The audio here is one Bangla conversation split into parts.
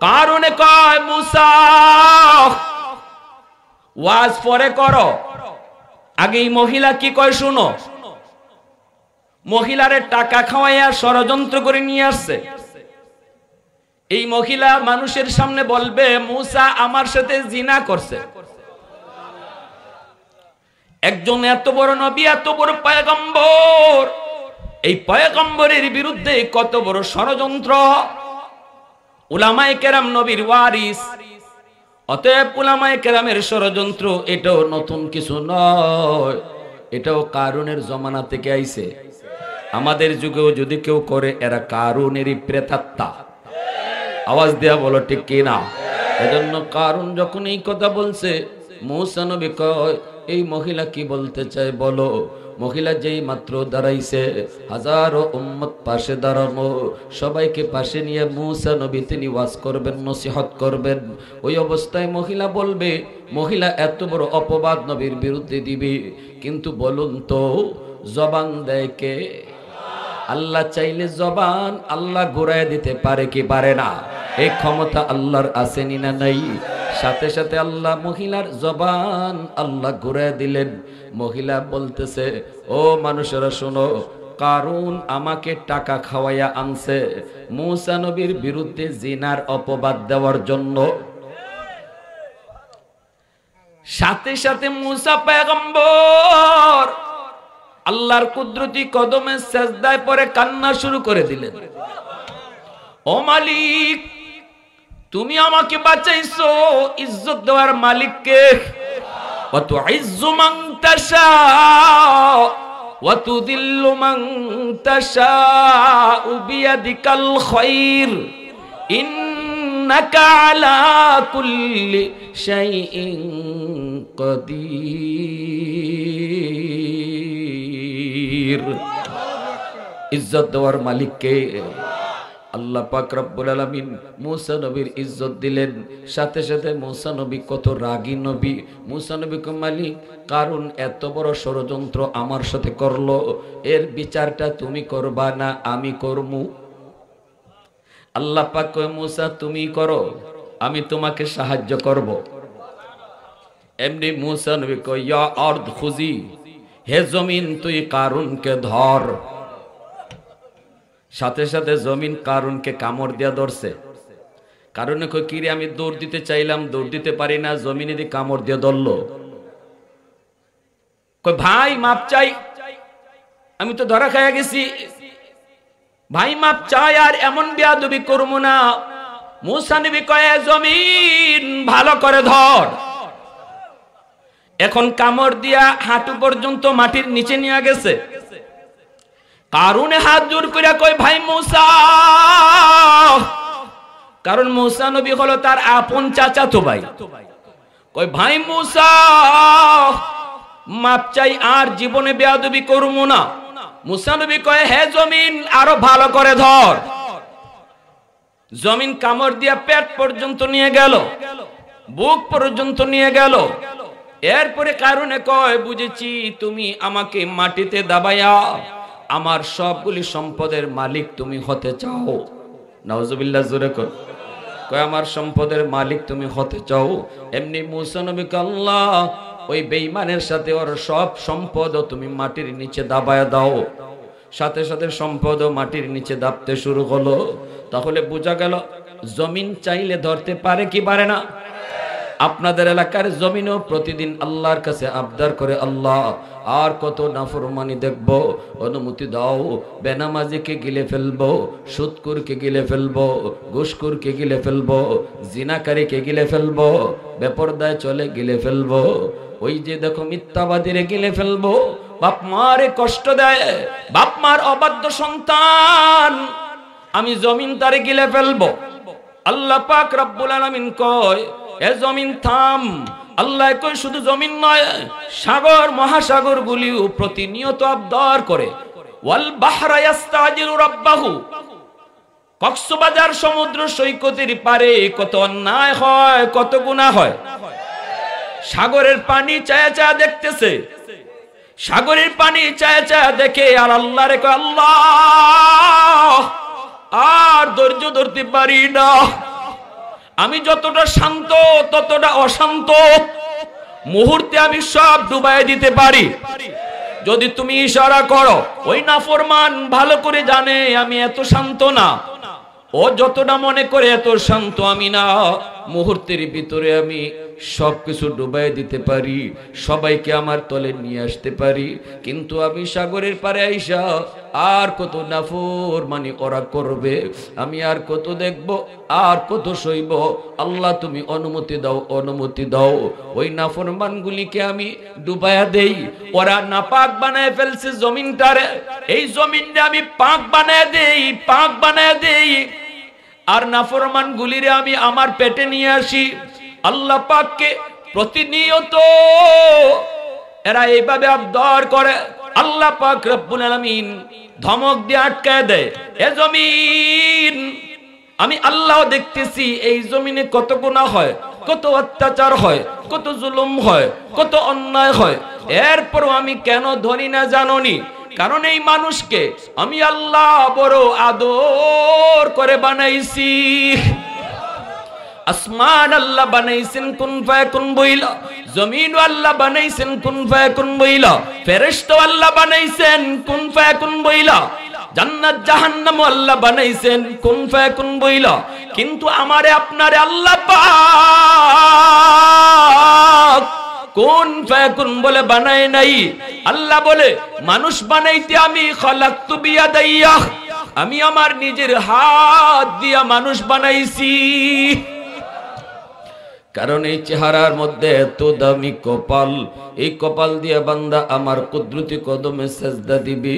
কারণে কয় মুসা ওয়াজ পরে করো, আগে এই মহিলা কি কয় শুনো। মহিলারে টাকা খাওয়াইয়া ষড়যন্ত্র করে নিয়ে আসছে। এই মহিলা মানুষের সামনে বলবে মুসা আমার সাথে জিনা করছে। একজন এত বড় নবী, এত বড় পয়গম্বর, এই পয়গম্বরের বিরুদ্ধে কত বড় ষড়যন্ত্র। উলামায়ে কেরাম নবীর ওয়ারিস, অতএব উলামায়ে কেরামের ষড়যন্ত্র এটাও নতুন কিছু নয়, এটাও কারুনের জমানা থেকে আইছে। আমাদের যুগেও যদি কেউ করে এরা কারুনেরই প্রেতাত্মা। আওয়াজ দেয়া বলো ঠিক কিনা? এজন্য কারুন যখন এই কথা বলছে, মুসা নবী কয় এই মহিলা কি বলতে চায় বলো। মহিলা যেই মাত্র দাঁড়াইছে, হাজারো উম্মত পাশে দাঁড়ানো, সবাইকে পাশে নিয়ে মুসা নবী তিনি ওয়াজ করবেন, নসিহত করবেন। ওই অবস্থায় মহিলা বলবে, মহিলা এত বড় অপবাদ নবীর বিরুদ্ধে দিবে, কিন্তু বলুন তো জবান দেয় কে? আল্লাহ চাইলে জবান আল্লাহ ঘুরায় দিতে পারে কি পারে না? এই ক্ষমতা আল্লাহর আসেনি না নাই? সাথে সাথে আল্লাহ মহিলার জবান আল্লাহ ঘুরায় দিলেন। মহিলা বলতেছে, ও মানুষেরা শোনো, কারুন আমাকে টাকা খাওয়াইয়া আনছে মুসা নবীর বিরুদ্ধে জিনার অপবাদ দেওয়ার জন্য। সাথে সাথে মুসা পয়গম্বর আল্লাহর কুদরতি কদমে সেজদায় পড়ে কান্না শুরু করে দিলেন। ও মালিক, তুমি আমাকে বাঁচাইছো, ইজ্জত দেওয়ার মালিক কে? ওয়া তুইজ্জু মান তাশা ওয়া তুযিল্লু মান তাশা বিয়াদিকাল খায়র ইন্নাকা আলা কুল্লি শাইইন কাদির। ইজ্জত দেওয়ার মালিক কে? আল্লাহ পাক রব্বুল আলামিন মুসা নবীর ইজ্জত দিলেন। সাথে সাথে মুসা নবী কত রাগী নবী। মুসা নবী কো মালিক, কারণ এত বড় ষড়যন্ত্র আমার সাথে করলো, এর বিচারটা তুমি করবা না আমি করমু? আল্লাহ পাক কয় মুসা তুমি করো, আমি তোমাকে সাহায্য করব। এমনি মুসা নবী কয় ইয়া আরদ খুজি, হে জমিন তুই কারুনকে ধর। সাথে সাথে জমিন কারুনকে কামড় দিয়া ধরছে। কারণে কই কিরে আমি দৌড় দিতে চাইলাম, দৌড় দিতে পারি না, জমিনে দিয়ে কামড় দিয়ে ধরলো। কই ভাই মাপ চাই, আমি তো ধরা খাইয়া গেছি, ভাই মাপ চাই, আর এমন বেয়াদবি করবো না। মুসা নবী কয় জমিন ভালো করে ধর। এখন কামড় দিয়া হাঁটু পর্যন্ত মাটির নিচে নিয়ে গেছে। কারুনে হাত জোর করে কয় ভাই মুসা, কারণ মুসা নবী হলো তার আপন চাচাতো ভাই। কয় ভাই মুসা মাপ চাই, আর জীবনে বেয়াদবি করবো না। মুসা নবী কয় হে জমিন আরো ভালো করে ধর। জমিন কামড় দিয়া পেট পর্যন্ত নিয়ে গেল, বুক পর্যন্ত নিয়ে গেল। এরপরে কারণে কয় বুঝেছি তুমি আমাকে মাটিতে দাবাইয়া আমার সবগুলি সম্পদের মালিক তুমি হতে চাও। নাউজুবিল্লাহ জোরে কয় আমার সম্পদের মালিক তুমি হতে চাও। এমনি মুসা নবীকে আল্লাহ ওই বেঈমানের সাথে ওর সব সম্পদ তুমি মাটির নিচে দাবায়া দাও। সাথে সাথে সম্পদ মাটির নিচে দাবতে শুরু হলো। তাহলে বোঝা গেল জমিন চাইলে ধরতে পারে কি পারে না? আপনাদের এলাকার জমিনও প্রতিদিন আল্লাহর কাছে আবদার করে, আল্লাহ আর কত নাফরমানি দেখবো, অনুমতি দাও। বেনামাজিকে গিলে ফেলবো, সুদকুরকে গিলে ফেলবো, ঘুষখোরকে গিলে ফেলবো, জিনাকারীকে গিলে ফেলবো, বেপরদায় চলে গিলে ফেলবো, ওই যে দেখো মিথ্যাবাদীরে গিলে ফেলবো। বাপ মারে কষ্ট দেয়, বাপ মার অবাধ্য সন্তান, আমি জমিন তারে গিলে ফেলবো। আল্লাহ পাক রব্বুল আলামিন কয় এ জমিন থাম। আল্লাহ কই শুধু জমিন নয়, সাগর মহাসাগর গুলিও প্রতিনিয়ত আবদার করে। ওয়াল বাহরা ইস্তাজিলু রাব্বাহু, কক্সবাজার সমুদ্র সৈকতের পারে কত অন্যায় হয়, কত গুনাহ হয়। সাগরের পানি চায়া চায়া দেখতেছে, সাগরের পানি চায়া চায়া দেখে আর আল্লাহরে কয় আল্লাহ আর ধৈর্য ধরতে পারি না, আমি যতটা শান্ত ততটা অশান্ত, মুহূর্তে আমি সব ডুবাই দিতে পারি। যদি তুমি ইশারা করো, ওই নাফরমান ভালো করে জানে আমি এত শান্ত না, ও যতটা মনে করে এত শান্ত আমি না। মুহূর্তের ভিতরে আমি সবকিছু ডুবাই দিতে পারি, সবাইকে আমার তলে নিয়ে আসতে পারি। কিন্তু আমি সাগরের পারে আইসা আর কত নাফরমানি ওরা করবে, আমি আর কত দেখব, আর কত সইব। আল্লাহ তুমি অনুমতি দাও, অনুমতি দাও। ওই নাফরমানগুলিকে আমি ডুবাইয়া দেই। ওরা নাপাক বানায় ফেলছে জমিনটারে, এই জমিনটা আমি পাক বানায় দেই, পাক বানায় দেই। আর নাফরমান গুলিরে আমি আমার পেটে নিয়ে আসি। আল্লাহ পাককে প্রতিনিয়ত এরা এইভাবে আবদার করে। আল্লাহ পাক রব্বুল আলামিন ধমক দিয়ে আটকায় দেয়, এ জমিন, আমি আল্লাহ দেখতেছি এই জমিনে কত গুনাহ হয়, কত অত্যাচার হয়, কত জুলুম হয়, কত অন্যায় হয়। এরপরও আমি কেন ধরি না জানোনি? কারণ এই মানুষকে আমি আল্লাহ বড় আদর করে বানাইছি। আসমান আল্লাহ বানাইছেন কুন ফায়াকুন বইলা, জমিন আল্লাহ বানাইছেন কুন ফায়াকুন বইলা, ফেরেশতা আল্লাহ বানাইছেন কুন ফায়াকুন বইলা, জান্নাত জাহান্নাম আল্লাহ বানাইছেন কুন ফায়াকুন বইলা। কিন্তু আমারে আপনারে আল্লাহ পাক কোন ফায়াকুন বলে বানায় নাই। আল্লাহ বলে মানুষ বানাইতে আমি খালাকতু বিয়াদাইয়া, আমি আমার নিজের হাত দিয়া মানুষ বানাইছি। কারণ এই চেহারার মধ্যে এত দামি কপাল, এই কপাল দিয়ে বান্দা আমার কুদরতি কদমে সেজদা দিবে।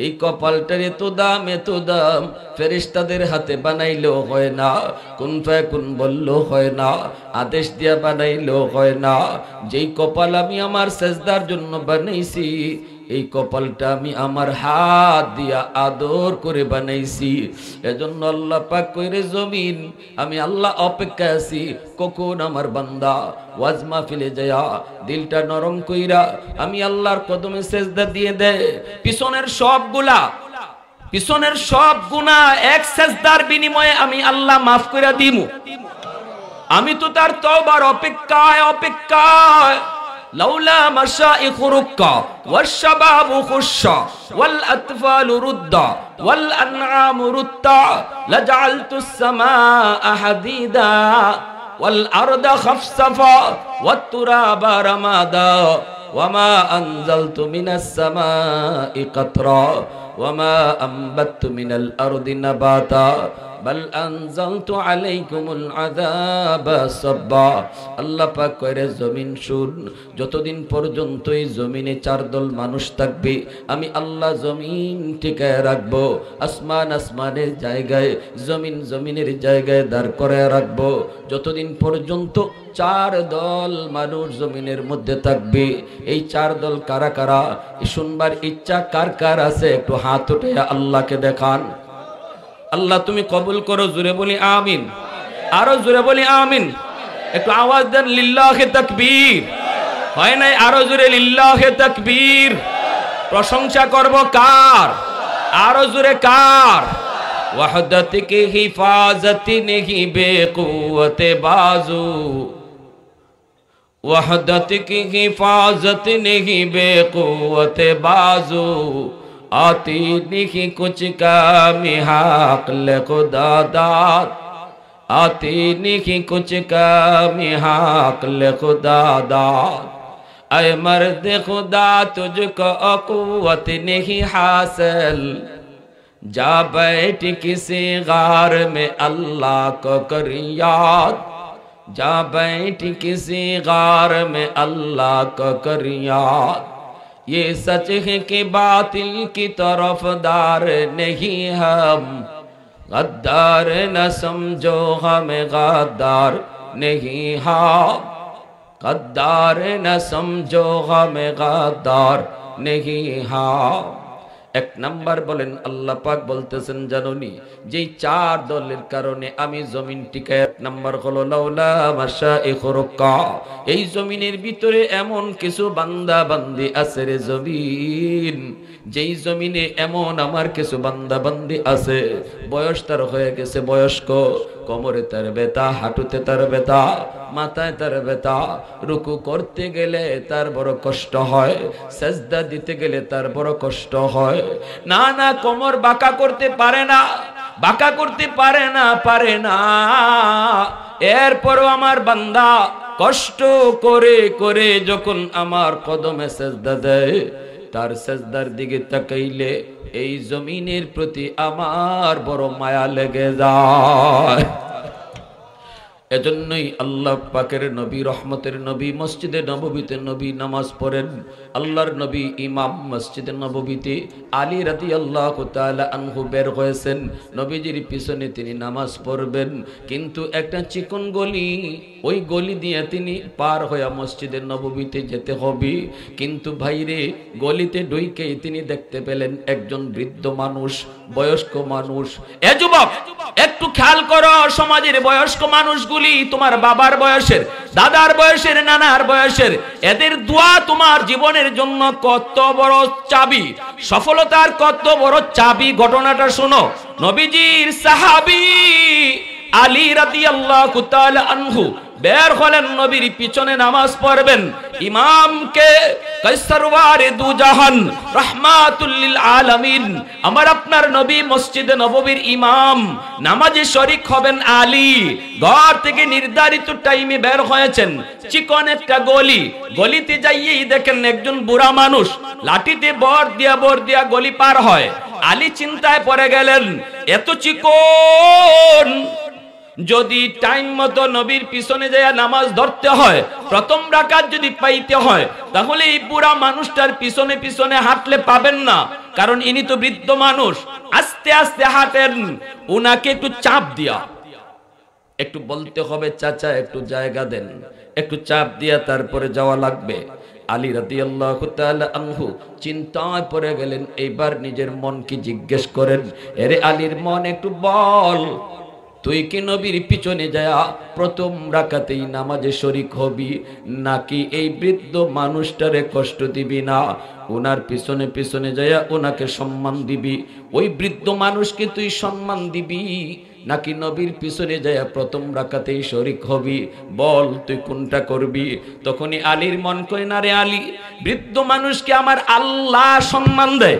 এই কপালটার এত দাম, এত দাম, ফেরেশতাদের হাতে বানাইলেও হয় না, কুন ফায়াকুন বললেও হয় না, আদেশ দিয়া বানাইলেও হয় না। যেই কপাল আমি আমার সেজদার জন্য বানাইছি, এই কপালটা আমি আমার হাত দিয়া আদর করে বানাইছি। এজন্য আল্লাহ পাক কইরে, জমিন আমি আল্লাহ অপেক্ষায় আছি কখন আমার বান্দা ওয়াজ মাহফিলে যায় দিলটা নরম কইরা আমি আল্লাহর কদমে সেজদা দিয়ে দেয়। পিছনের সব গুনাহ এক সেজদার বিনিময়ে আমি আল্লাহ মাফ কইরা দিমু। আমি তো তার তওবার অপেক্ষায়। لولا مشائخ ركا والشباب خشا والأطفال ردا والأنعام رتا لجعلت السماء حديدا والأرض خفصفا والتراب رمادا وما أنزلت من السماء قطرا وما أنبت من الأرض نباتا بل أنزلت عليكم العذاب صبا। আল্লাহ পাক কইরে, জমিন শুন, যতদিন পর্যন্ত এই জমিনে চার দল মানুষ থাকবে আমি আল্লাহ জমিন টিকায় রাখবো। আসমান আসমানের জায়গায়, জমিন জমিনের জায়গায় দাঁড় করায় রাখবো। যতদিন পর্যন্ত চার দল মানুষ জমিনের মধ্যে থাকবে। এই চার দল কারা কারা শুনবার ইচ্ছা কার কার আছে? একটু হাত উঠে আল্লাহকে দেখান। আল্লাহ তুমি কবুল করো, জোরে বলি আমিন, আরো জোরে বলি আমিন। একটু আওয়াজ দেন লিল্লাহে তাকবীর। হয় নাই? আরো জোরে লিল্লাহে তাকবীর। প্রশংসা করব কার? আরো জোরে কার? ওয়াহদাত কি হিফাজত নেহি বেকুওতে বাজু, ওয়াহদাত কি হিফাজত নেহি বেকুওতে বাজু, आती नहीं कुछ कामी हाक़ल खुदा दाद, आती नहीं कुछ कामी हाक़ल खुदा दाद। ऐ मर्द खुदा तुझको क़ुव्वत नहीं हासिल, जा बैठ किसी गार में अल्लाह को कर याद, जा बैठ किसी गार में अल्लाह को कर याद। ये सच है कि बातिल की तरफदार नहीं हम, गद्दार न समझो हमें गद्दार नहीं हम, गद्दार न समझो हमें गद्दार नहीं हम। এক নাম্বার বলেন, আল্লাহ পাক বলতেছেন জানুনি যেই চার দলের কারণে আমি জমিন টিকে। এক নাম্বার হলো লাউলা মাশাইখ রুকা, এই জমিনের ভিতরে এমন কিছু বান্দা বান্দি আছে রে জমিন, যেই জমিনে এমন আমার কিছু বান্দা বান্দি আছে বয়স তার হয়ে গেছে বয়স্ক, কোমরে তার ব্যথা, হাঁটুতে তার ব্যথা, মাথায় তার ব্যথা, রুকু করতে গেলে তার বড় কষ্ট হয়, সেজদা দিতে গেলে তার বড় কষ্ট হয়। না না, কোমর বাঁকা করতে পারে না, বাঁকা করতে পারে না। এরপরও আমার বান্দা কষ্ট করে করে যখন আমার কদমে সেজদা দেয়, তার সেজদার দিকে তাকাইলে এই জমিনের প্রতি আমার বড় মায়া লেগে যায়। এজন্যই আল্লাহ পাকের নবী, রহমতের নবী, মসজিদে নববীতে নবী নামাজ পড়েন। আল্লাহর নবী ইমাম মসজিদে নববীতে আলী রাদিয়াল্লাহু তাআলা আনহু বের হয়েছেন, নবীজির পিছনে তিনি নামাজ পড়বেন। কিন্তু একটা চিকন গলি, ওই গলি দিয়ে তিনি পার হয়ে মসজিদে নববীতে যেতে হবে। কিন্তু ভাইরে, গলিতে ঢুকেই তিনি দেখতে পেলেন একজন বৃদ্ধ মানুষ, বয়স্ক মানুষ। এ যুবক, একটু খেয়াল করো, সমাজের বয়স্ক মানুষগুলি তোমার বাবার বয়সের, দাদার বয়সের, নানার বয়সের। এদের দোয়া তোমার জীবনের জন্য কত বড় চাবি, সফলতার কত বড় চাবি। ঘটনাটা শোনো। নবীজির সাহাবী আলী রাদিয়াল্লাহু তাআলা আনহু বের হলেন নবীর পিছনে নামাজ পড়বেন। ইমামকে কায়সারওয়ারে দু জাহান রাহমাতুল লিল আলামিন, আমার আপনার নবী মসজিদে নববীর ইমাম, নামাজে শরীক হবেন আলী। ঘর থেকে নির্ধারিত টাইমে বের হয়েছেন। চিকন একটা গলি, গলিতে যাইয়েই দেখেন একজন বুড়া মানুষ লাঠিতে বর দিয়া গলি পার হয়। আলী চিন্তায় পড়ে গেলেন, এত চিকন, যদি টাইম মতো নবীর পিছনে যায় নামাজ ধরতে হয়, প্রথম রাকাত যদি পাইতে হয়, তাহলে এই বুড়া মানুষটার পিছনে পিছনে হাঁটলে পাবেন না, কারণ ইনি তো বৃদ্ধ মানুষ। আস্তে আস্তে হাঁটেন, উনাকে একটু চাপ দিয়া একটু বলতে হবে, চাচা একটু জায়গা দেন, একটু চাপ দিয়া তারপরে যাওয়া লাগবে। আলী রাদিয়াল্লাহু তাআলা আনহু চিন্তায় পড়ে গেলেন। এইবার নিজের মনকে জিজ্ঞেস করেন, এরে আলীর মন, একটু বল, তুই কি নবীর পিছনে যায়া প্রথম রাকাতেই নামাজে শরীক হবি, নাকি এই বৃদ্ধ মানুষটারে কষ্ট দিবি না, ওনার পিছনে পিছনে যায়া ওনাকে সম্মান দিবি? ওই বৃদ্ধ মানুষকে তুই সম্মান দিবি, নাকি নবীর পিছনে যায়া প্রথম রাকাতেই শরীক হবি? বল, তুই কোনটা করবি? তখনই আলীর মন কয়, না রে আলী, বৃদ্ধ মানুষকে আমার আল্লাহ সম্মান দেয়,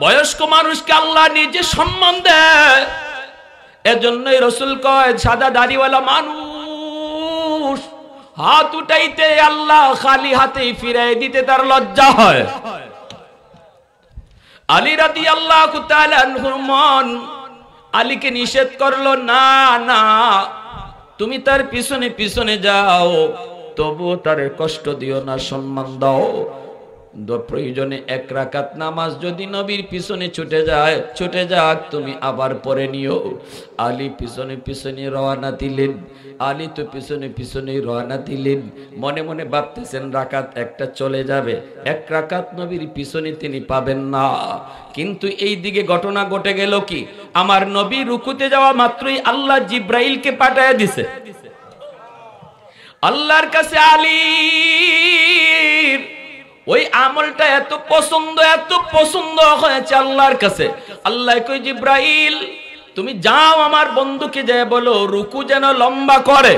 বয়স্ক মানুষকে আল্লাহ নিজে সম্মান দেয়। এজন্যই রাসূল কয়, সাদা দাড়িওয়ালা মানুষ হাত উঠাইতে আল্লাহ খালি হাতেই ফিরাই দিতে তার লজ্জা হয়। আলী রাদিয়াল্লাহু তাআলা আনহুর মন আলীকে নিষেধ করলো, না না, তুমি তার পিছনে পিছনে যাও, তবু তার কষ্ট দিও না, সম্মান দাও। প্রয়োজনে এক রাকাত নামাজ যদি নবীর পিছনে ছুটে যাক, তুমি আবার পরে নিও। আলী পিছনে পিছনে রওনা দিলেন। আলী তো পিছনে পিছনে রওনা দিলেন। মনে মনে ভাবতেছেন, রাকাত একটা চলে যাবে, এক রাকাত নবীর পিছনে তিনি পাবেন না। কিন্তু এই দিকে ঘটনা ঘটে গেল কি, আমার নবী রুকুতে যাওয়া মাত্রই আল্লাহ জিব্রাইলকে পাঠায় দিছে। আল্লাহর কাছে আলীর ওই আমলটা এত পছন্দ হয়েছে আল্লাহর কাছে। আল্লাহ কই, জিব্রাইল তুমি যাও, আমার বন্ধুকে যায় বলো রুকু যেন লম্বা করে,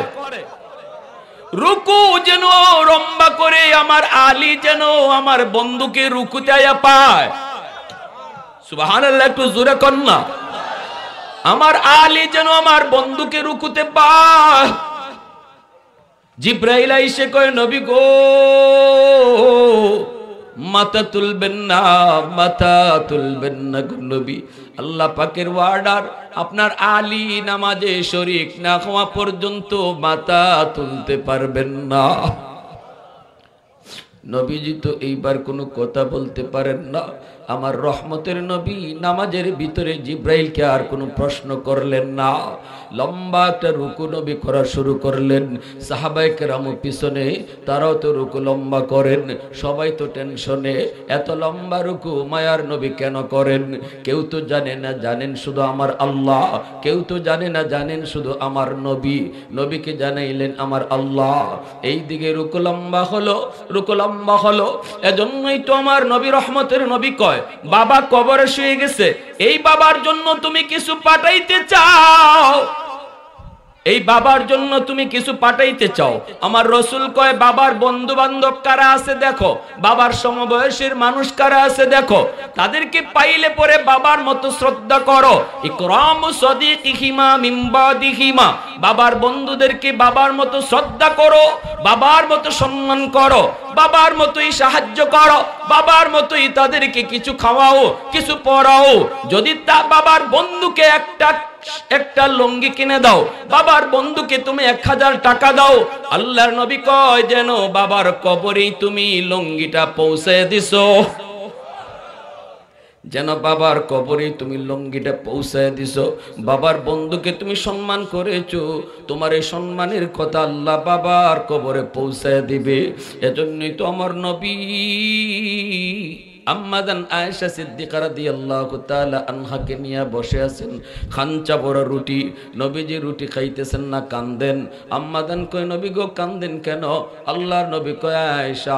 রুকু যেন লম্বা করে, আমার আলী যেন আমার বন্ধুকে রুকুতে আয়া পায়। সুবহানাল্লাহ, একটু জোরে কর না। আমার আলী যেন আমার বন্ধুকে রুকুতে পায়। জিব্রাইল আইসে কয়, নবী গো, মাথা তুলবেন না, মাথা তুলবেন না গো নবী। আল্লাহ পাকের ওয়ার্ডার, আপনার আলী নামাজে শরীক না হওয়া পর্যন্ত মাথা তুলতে পারবেন না। নবীজি তো এইবার কোনো কথা বলতে পারেন না। আমার রহমতের নবী নামাজের ভিতরে জিব্রাইলকে আর কোনো প্রশ্ন করলেন না। লম্বা একটা রুকু নবী করা শুরু করলেন। সাহাবায়ে কেরাম পিছনে, তারাও তো রুকু লম্বা করেন। সবাই তো টেনশনে, এত লম্বা রুকু মায়ার নবী কেন করেন? কেউ তো জানে না, জানেন শুধু আমার আল্লাহ। কেউ তো জানে না, জানেন শুধু আমার নবী। নবীকে জানাইলেন আমার আল্লাহ। এই দিকে রুকু লম্বা হলো, রুকু লম্বা হলো। এজন্যই তো আমার নবী রহমতের নবী কয়, বাবা কবরে শুয়ে গেছে, এই বাবার জন্য তুমি কিছু পাঠাইতে চাও, এই বাবার জন্য তুমি কিছু পাঠাইতে চাও। আমার রাসূল কয়, বাবার বন্ধু বান্ধব কারা আছে দেখো, বাবার সমবয়সের মানুষ কারা আছে দেখো, তাদেরকে পাইলে পরে বাবার মতো শ্রদ্ধা করো। ইকরামু সাদিকিহিমা মিন বাদিহিমা, বাবার বন্ধুদেরকে বাবার মতো শ্রদ্ধা করো, বাবার মতো সম্মান করো, বাবার মতোই সাহায্য করো, বাবার মতোই তাদেরকে কিছু খাওয়াও, কিছু পড়াও। যদি তা বাবার বন্ধুকে একটা লুঙ্গি কিনে দাও, বাবার বন্ধুকে তুমি 1000 টাকা দাও, আল্লাহর নবী কয় যেন বাবার কবরেই তুমি লুঙ্গিটা পৌঁছে দিছো, যেন বাবার কবরে তুমি লুঙ্গিটা পৌঁছায় দিছো। বাবার বন্ধুকে তুমি সম্মান করেছো, তোমার এই সম্মানের কথা আল্লাহ বাবার কবরে পৌঁছায় দিবে। এজন্যই তো আমার নবী আম্মাদান আয়েশা সিদ্দিকা রাদিয়াল্লাহু তাআলা আনহাকে নিয়ে বসে আছেন, খাঞ্চা বড় রুটি, নবীজি রুটি খাইতেছেন না, কান্দেন। আম্মাদান কয়, নবী গো কান্দেন কেন? আল্লাহর নবী কয়, আয়েশা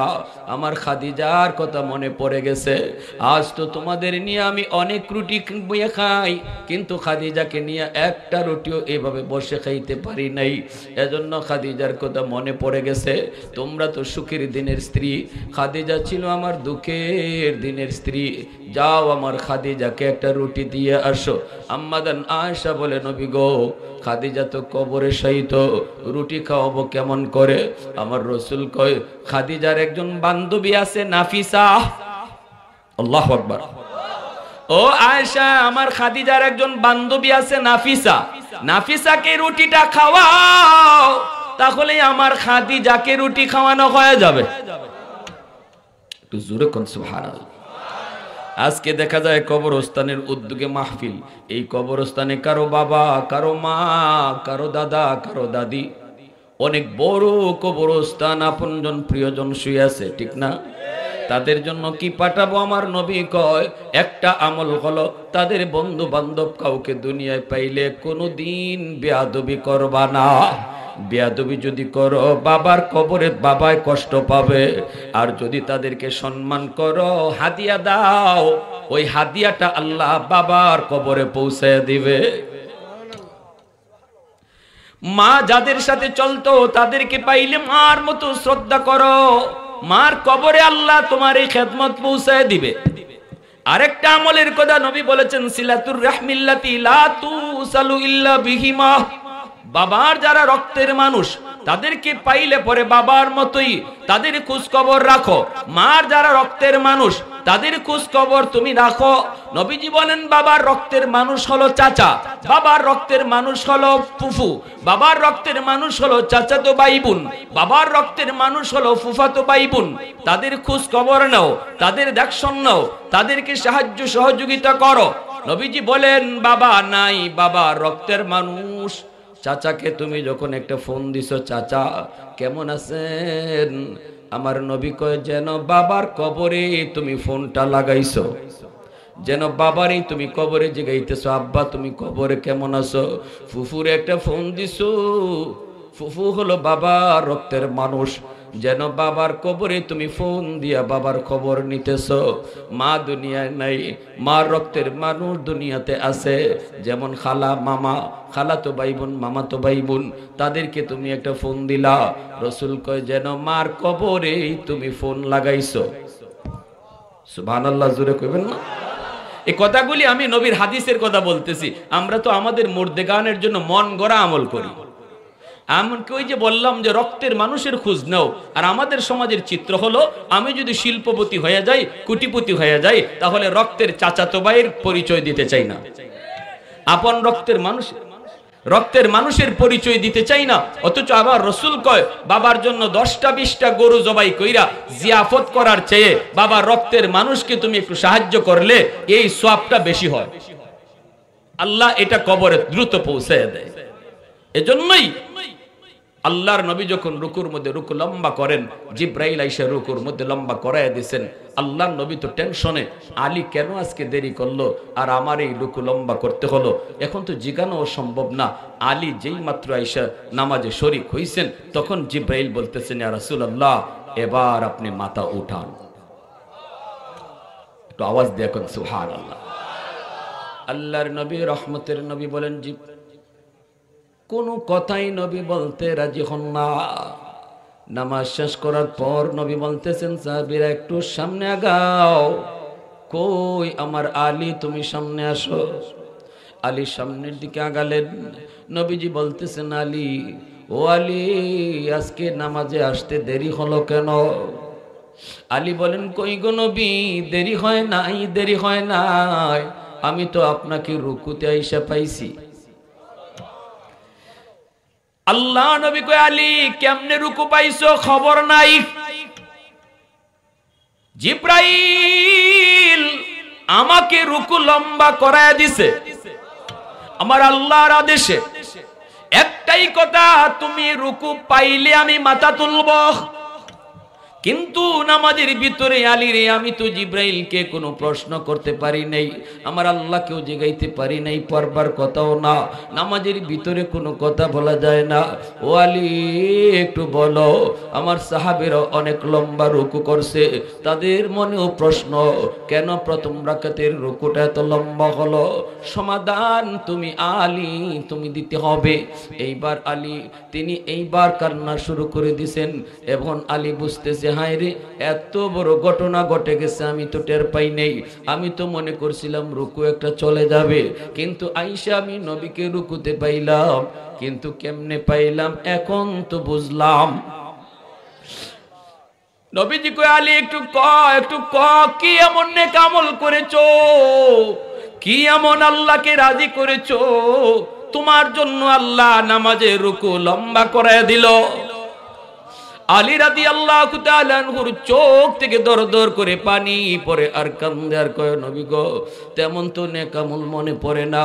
আমার খাদিজার কথা মনে পড়ে গেছে। আজ তো তোমাদের নিয়ে আমি অনেক রুটি বইয়ে খাই, কিন্তু খাদিজাকে নিয়ে একটা রুটিও এভাবে বসে খাইতে পারি নাই। এজন্য খাদিজার কথা মনে পড়ে গেছে। তোমরা তো সুখের দিনের স্ত্রী, খাদিজা ছিল আমার দুঃখের দিনের স্ত্রী। যাও আমার খাদিজাকে একটা রুটি দিয়ে আসো। আম্মাদান আয়েশা বলে, নবী গো খাদিজা তো কবরে শায়িত, রুটি খাওয়াবো কেমন করে? আমার রাসূল কয়, খাদিজার একজন বান্ধবী আছে নাফিসা। আল্লাহু আকবার। ও আয়েশা, আমার খাদিজার একজন বান্ধবী আছে নাফিসা, নাফিসাকে রুটিটা খাওয়াও, তাহলে আমার খাদিজাকে রুটি খাওয়ানো হয়ে যাবে। একটু জোরে কোন সুবহানাল্লাহ। আজকে দেখা যায় কবরস্থানের উদ্যোগে মাহফিল। এই কবরস্থানে কারো বাবা, কারো মা, কারো দাদা, কারো দাদি, অনেক বড় কবরস্থান, আপনজন প্রিয়জন শুয়ে আছে, ঠিক না? তাদের জন্য কি পাঠাবো? আমার নবী কয়, একটা আমল হলো তাদের বন্ধু বান্ধব কাউকে দুনিয়ায় পাইলে কোনোদিন বেয়াদবি করবা না। বেয়াদবি যদি করো বাবার কবরে বাবায় কষ্ট পাবে। আর যদি তাদেরকে সম্মান করো, হাদিয়া দাও, ওই হাদিয়াটা আল্লাহ বাবার কবরে পৌঁছে দিবে। মা যাদের সাথে চলতো তাদেরকে পাইলে মার মতো শ্রদ্ধা করো, মার কবরে আল্লাহ তোমার এই খেদমত পৌঁছায় দিবে। আরেকটা আমলের কথা নবী বলেছেন, সিলাতুর রাহমিল্লাতি লা তুসালু ইল্লা বিহিমা। বাবার যারা রক্তের মানুষ তাদেরকে পাইলে পরে বাবার মতোই তাদের খোঁজ খবর রাখো। মার যারা রক্তের মানুষ তাদের খোঁজ খবর তুমি রাখো। নবীজি বলেন, বাবার রক্তের মানুষ হলো চাচা, বাবার রক্তের মানুষ হলো ফুফু, বাবার রক্তের মানুষ হলো চাচাতো ভাই বোন, বাবার রক্তের মানুষ হলো ফুফাতো ভাই বোন। তাদের খোঁজ খবর নাও, তাদের দেখশন নাও, তাদেরকে সাহায্য সহযোগিতা করো। নবীজি বলেন, বাবা নাই, বাবা রক্তের মানুষ, চাচাকে তুমি যখন একটা ফোন দিছো, চাচা কেমন আছেন, আমার নবী কয় যেন বাবার কবরে তুমি ফোনটা লাগাইছো, যেন বাবারই তুমি কবরে জিগাইতেছো, আব্বা তুমি কবরে কেমন আছো। ফুফুরে একটা ফোন দিছো, ফুফু হলো বাবার রক্তের মানুষ, যেন বাবার কবরে তুমি ফোন দিয়া বাবার খবর নিতেছো। মা দুনিয়ায় নাই, মার রক্তের মানুষ দুনিয়াতে আছে, যেমন খালা, মামা, খালা তো ভাই বোন, মামা তো ভাই বোন, তাদেরকে তুমি একটা ফোন দিলা। রাসূল কয় যেন মার কবরে তুমি ফোন লাগাইছো। সুবহানাল্লাহ, জোরে কইবেন না? এই কথাগুলি আমি নবীর হাদিসের কথা বলতেছি। আমরা তো আমাদের মুর্দেগানের জন্য মন গড়া আমল করি। এমনকি ওই যে বললাম যে রক্তের মানুষের খোঁজ নাও। আর আমাদের সমাজের চিত্র হলো, আমি যদি শিল্পপতি হয়ে যাই, কোটিপতি হয়ে যাই, তাহলে রক্তের চাচাতো ভাইয়ের পরিচয় দিতে চাই না, আপন রক্তের মানুষের পরিচয় দিতে চাই না। অথচ আবার রাসূল কয়, বাবার জন্য 10টা 20টা গরু জবাই কইরা জিয়াফত করার চেয়ে বাবার রক্তের মানুষকে তুমি একটু সাহায্য করলে এই সওয়াবটা বেশি হয়। আল্লাহ এটা কবরে দ্রুত পৌঁছে দেয়। এজন্যই আল্লাহর নবী যখন রুকুর মধ্যে রুকু লম্বা করেন, জিব্রাইল আইসা রুকুর মধ্যে লম্বা করায় দিয়েছেন। আল্লাহর নবী তো টেনশনে, আলী কেন আজকে দেরি করলো আর আমার এই রুকু লম্বা করতে হলো, এখন তো জিগানো সম্ভব না। আলী যেই মাত্র আইসা নামাজে শরীক হইছেন, তখন জিব্রাইল বলতেছেন, ইয়া রাসূলুল্লাহ, এবার আপনি মাথা উঠান। একটু আওয়াজ দিয়ে এখন সুবহানাল্লাহ। আল্লাহর নবী রহমতের নবী বলেন, জি, কোনো কথাই নবী বলতে রাজি হন না। নামাজ শেষ করার পর নবী বলতেছেন, সাহাবীরা একটু সামনে আগাও। কই আমার আলী, তুমি সামনে আসো। আলী সামনের দিকে আগালেন। নবীজি বলতেছেন, আলী, ও আলী, আজকে নামাজে আসতে দেরি হলো কেন? আলী বলেন, কই গো নবী, দেরি হয় নাই, দেরি হয় নাই, আমি তো আপনাকে রুকুতে আইসা পাইছি। আল্লাহ নবী কয়, আলী কেমনে রুকু পাইছো খবর নাই। জিব্রাইল আমাকে রুকু লম্বা করায় দিছে আমার আল্লাহর আদেশে। একটাই কথা, তুমি রুকু পাইলে আমি মাথা তুলব। কিন্তু নামাজের ভিতরে আলী রে, আমি তো জিব্রাইলকে কোনো প্রশ্ন করতে পারি নাই, আমার আল্লাহকেও জিগাইতে পারি নাই, পারবার কথাও না। নামাজের ভিতরে কোনো কথা বলা যায় না। ও আলী, একটু বলো, আমার সাহাবীরা অনেক লম্বা রুকু করছে, তাদের মনেও প্রশ্ন, কেন প্রথম রাকাতের রুকুটা এত লম্বা হলো? সমাধান তুমি আলী, তুমি দিতে হবে। এইবার আলী, তিনি এইবার কান্না শুরু করে দিছেন। এবং আলী বুঝতেছে, হায় রে, এত বড় ঘটনা ঘটে গেছে, আমি তো টের পাই নাই। আমি তো মনে করছিলাম রুকু একটা চলে যাবে, কিন্তু আইসা আমি নবীকে রুকুতে পাইলাম। কিন্তু কেমনে পাইলাম এখন তো বুঝলাম। নবীজি কয়, আলী একটু ক, কি এমন নেক আমল করেছো, কি এমন আল্লাহকে রাজি করেছো, তোমার জন্য আল্লাহ নামাজে রুকু লম্বা করায় দিল। আলী রাদিয়াল্লাহু তাআলা আনহুর চোখ থেকে দর দর করে পানি পড়ে আর কান্দে, আর কয়, নবী গো, তেমন তো নেক আমল মনে পড়ে না।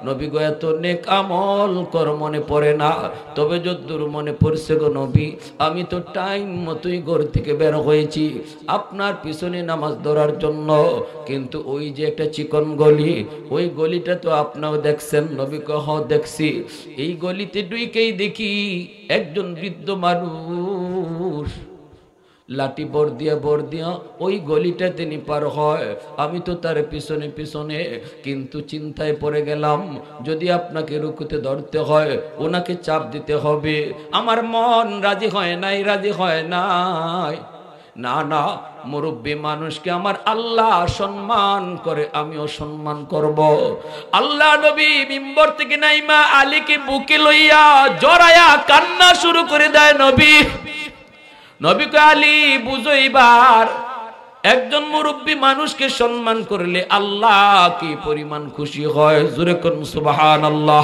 নবী গো, এত নেক আমল কর মনে পড়ে না, তবে যদ্দূর মনে পড়ছে গো নবী, আমি তো টাইম মতোই ঘর থেকে বের হয়েছি আপনার পিছনে নামাজ ধরার জন্য। কিন্তু ওই যে একটা চিকন গলি, ওই গলিটা তো আপনিও দেখছেন। নবী কহ, দেখছি। এই গলিতে ঢুকেই দেখি একজন বৃদ্ধ মানুষ লাঠি বর দিয়া ওই গলিটা তিনি পার হয়। আমি তো তার পিছনে পিছনে, কিন্তু চিন্তায় পড়ে গেলাম, যদি আপনাকে রুকুতে ধরতে হয় ওনাকে চাপ দিতে হবে। আমার মন রাজি হয় নাই, রাজি হয় নাই। না না, মুরব্বী মানুষকে আমার আল্লাহ সম্মান করে, আমিও সম্মান করব। আল্লাহ নবী মিম্বর থেকে নাইমা আলীকে বুকে লইয়া জড়ায়া কান্না শুরু করে দেয়। নবী কয়, আলী বুঝো, এবার একজন মুরব্বী মানুষকে সম্মান করলে আল্লাহ কি পরিমাণ খুশি হয়। জোরে কোন সুবহানাল্লাহ,